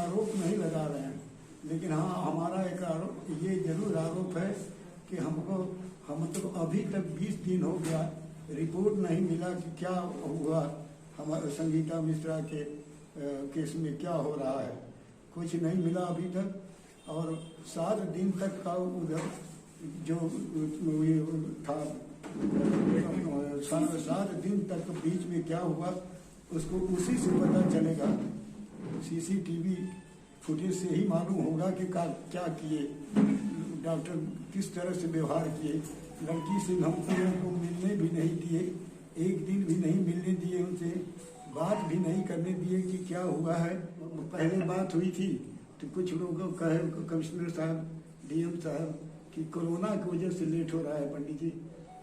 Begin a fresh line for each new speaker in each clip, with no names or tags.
आरोप नहीं लगा रहे हैं, लेकिन हाँ हमारा एक आरोप ये जरूर आरोप है कि हम तो अभी तक 20 दिन हो गया, रिपोर्ट नहीं मिला कि क्या हुआ हमारे संगीता मिश्रा के केस में क्या हो रहा है, कुछ नहीं मिला अभी तक। और 7 दिन तक का उधर जो था 7 दिन तक बीच में क्या हुआ उसको उसी से पता चलेगा, सीसीटीवी फुटेज से ही मालूम होगा कि क्या किए डॉक्टर, किस तरह से व्यवहार किए। लड़की से धमकियों को मिलने भी नहीं दिए, एक दिन भी नहीं मिलने दिए, उनसे बात भी नहीं करने दिए कि क्या हुआ है। पहले बात हुई थी तो कुछ लोग कहे कमिश्नर साहब, डीएम साहब कि कोरोना की वजह से लेट हो रहा है पंडित जी,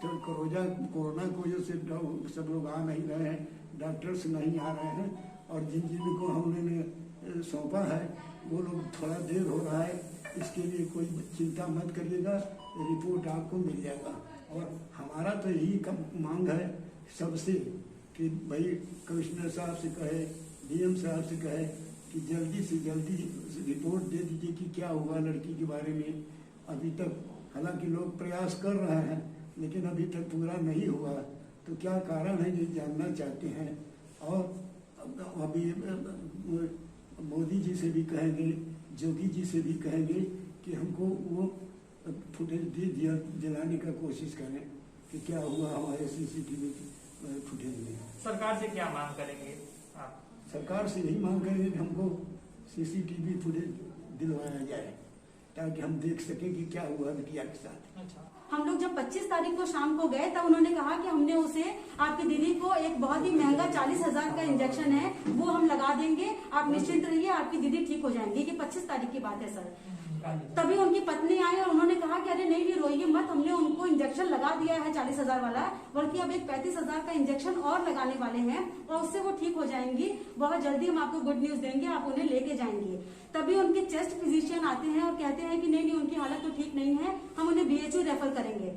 तो कोरोना की वजह से सब लोग आ नहीं रहे हैं, डॉक्टर्स नहीं आ रहे हैं, और जिनको हमने सौंपा है वो लोग थोड़ा देर हो रहा है, इसके लिए कोई चिंता मत करिएगा, रिपोर्ट आपको मिल जाएगा। और हमारा तो यही मांग है सबसे कि भाई कमिश्नर साहब से कहे, डीएम साहब से कहे कि जल्दी से जल्दी रिपोर्ट दे दीजिए कि क्या हुआ लड़की के बारे में। अभी तक हालांकि लोग प्रयास कर रहे हैं लेकिन अभी तक पूरा नहीं हुआ, तो क्या कारण है ये जानना चाहते हैं। और अभी मोदी जी से भी कहेंगे, जोगी जी से भी कहेंगे कि हमको वो फुटेज दिलाने का कोशिश करें कि क्या हुआ हमारे सीसीटीवी फुटेज में।
सरकार से क्या मांग करेंगे आप?
सरकार से यही मांग करेंगे कि हमको सीसीटीवी फुटेज दिलवाया जाए ताकि हम देख सकें कि क्या हुआ बिटिया के साथ।
अच्छा,
हम लोग जब 25 तारीख को शाम को गए तब उन्होंने कहा कि हमने उसे आपकी दीदी को एक बहुत ही महंगा 40,000 का इंजेक्शन है वो हम लगा देंगे, आप निश्चिंत रहिए, आपकी दीदी ठीक हो जाएंगी। ये 25 तारीख की बात है सर। तभी उनकी पत्नी आई और उन्होंने कहा कि अरे नहीं रोइए मत, हमने उनको इंजेक्शन लगा दिया है 40,000 वाला, बल्कि अब एक 35,000 का इंजेक्शन और लगाने वाले हैं और उससे वो ठीक हो जाएंगी। बहुत जल्दी हम आपको गुड न्यूज देंगे, आप उन्हें लेके जाएंगे। तभी उनके चेस्ट फिजिशियन आते हैं और कहते हैं कि नहीं उनकी हालत तो ठीक नहीं है, हम उन्हें बीएचयू रेफर करेंगे।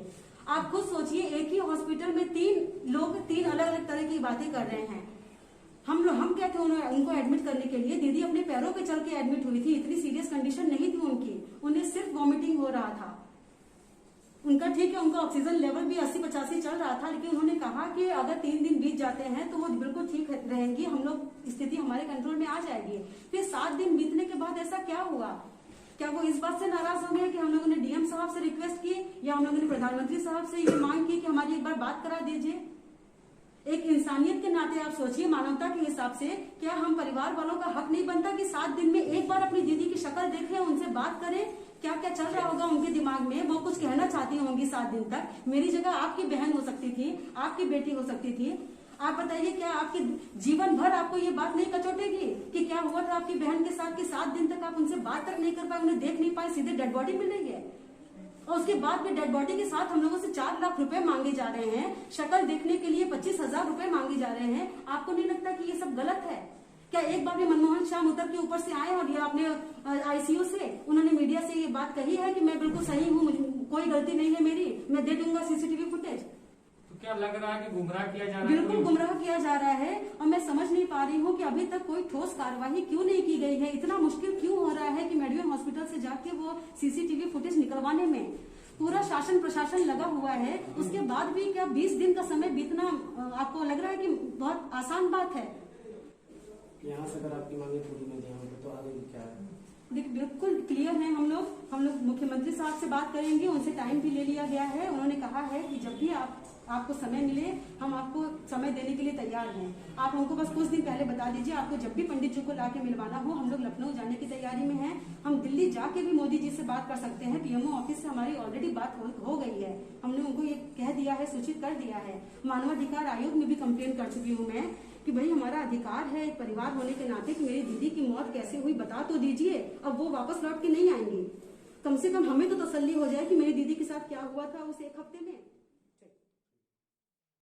आप खुद सोचिए, एक ही हॉस्पिटल में 3 लोग 3 अलग अलग तरह की बातें कर रहे हैं। हम क्या थे उनको एडमिट करने के लिए, दीदी अपने पैरों पे चल के एडमिट हुई थी, इतनी सीरियस कंडीशन नहीं थी उनकी, उन्हें सिर्फ वॉमिटिंग हो रहा था। उनका ठीक है, उनका ऑक्सीजन लेवल भी 80-85 चल रहा था, लेकिन उन्होंने कहा कि अगर 3 दिन बीत जाते हैं तो वो बिल्कुल ठीक रहेंगी, हम लोग स्थिति हमारे कंट्रोल में आ जाएगी। फिर 7 दिन बीतने के बाद ऐसा क्या हुआ? क्या वो इस बात से नाराज हो गए कि हम लोगों ने डीएम साहब से रिक्वेस्ट की या हम लोगों ने प्रधानमंत्री साहब से ये मांग की कि हमारी एक बार बात करा दीजिए? एक इंसानियत के नाते आप सोचिए, मानवता के हिसाब से क्या हम परिवार वालों का हक नहीं बनता कि 7 दिन में एक बार अपनी दीदी की शक्ल देखें, उनसे बात करें, क्या क्या चल रहा होगा उनके दिमाग में, वो कुछ कहना चाहती होंगी 7 दिन तक। मेरी जगह आपकी बहन हो सकती थी, आपकी बेटी हो सकती थी। आप बताइए, क्या आपकी जीवन भर आपको ये बात नहीं कचोटेगी कि क्या हुआ था आपकी बहन के साथ कि 7 दिन तक आप उनसे बात तक नहीं कर पाए, उन्हें देख नहीं पाए, सीधे डेड बॉडी मिल रही है और उसके बाद भी डेड बॉडी के साथ हम लोगों से 4 लाख रुपए मांगे जा रहे हैं, शक्ल देखने के लिए 25,000 रुपए मांगे जा रहे हैं। आपको नहीं लगता कि ये सब गलत है? क्या एक बार भी मनमोहन शाम उतर के ऊपर से आए और ये अपने आईसीयू से उन्होंने मीडिया से ये बात कही है कि मैं बिल्कुल सही हूँ, कोई गलती नहीं है मेरी, मैं दे दूंगा सीसीटीवी फुटेज?
तो क्या लग रहा है कि गुमराह किया जा रहा है?
बिल्कुल गुमराह किया जा रहा है और मैं समझ नहीं पा रही हूँ कि अभी तक कोई ठोस कार्रवाई क्यों नहीं की गई है। इतना मुश्किल क्यों हो रहा है कि मेडिकल हॉस्पिटल से जाके वो सीसीटीवी फुटेज निकलवाने में पूरा शासन प्रशासन लगा हुआ है, उसके बाद भी क्या 20 दिन का समय बीतना आपको लग रहा है कि बहुत आसान बात है?
यहाँ से अगर आपकी मांगे पूरी नहीं होंगी तो आगे क्या है?
देखिए बिल्कुल क्लियर है, हम लोग मुख्यमंत्री साहब से बात करेंगे, उनसे टाइम भी ले लिया गया है। उन्होंने कहा है कि जब भी आपको समय मिले हम आपको समय देने के लिए तैयार हैं। आप हमको बस कुछ दिन पहले बता दीजिए, आपको जब भी पंडित जी को लाके मिलवाना हो, हम लोग लखनऊ जाने की तैयारी में हैं। हम दिल्ली जाके भी मोदी जी से बात कर सकते हैं, पीएमओ ऑफिस से हमारी ऑलरेडी बात हो गई है, हमने उनको ये कह दिया है, सूचित कर दिया है। मानवाधिकार आयोग में भी कंप्लेन कर चुकी हूँ मैं कि भाई हमारा अधिकार है एक परिवार होने के नाते कि मेरी दीदी की मौत कैसे हुई बता तो दीजिए। अब वो वापस लौट के नहीं आएंगी, कम से कम हमें तो तसल्ली हो जाए कि मेरी दीदी के साथ क्या हुआ था उस 1 हफ्ते में।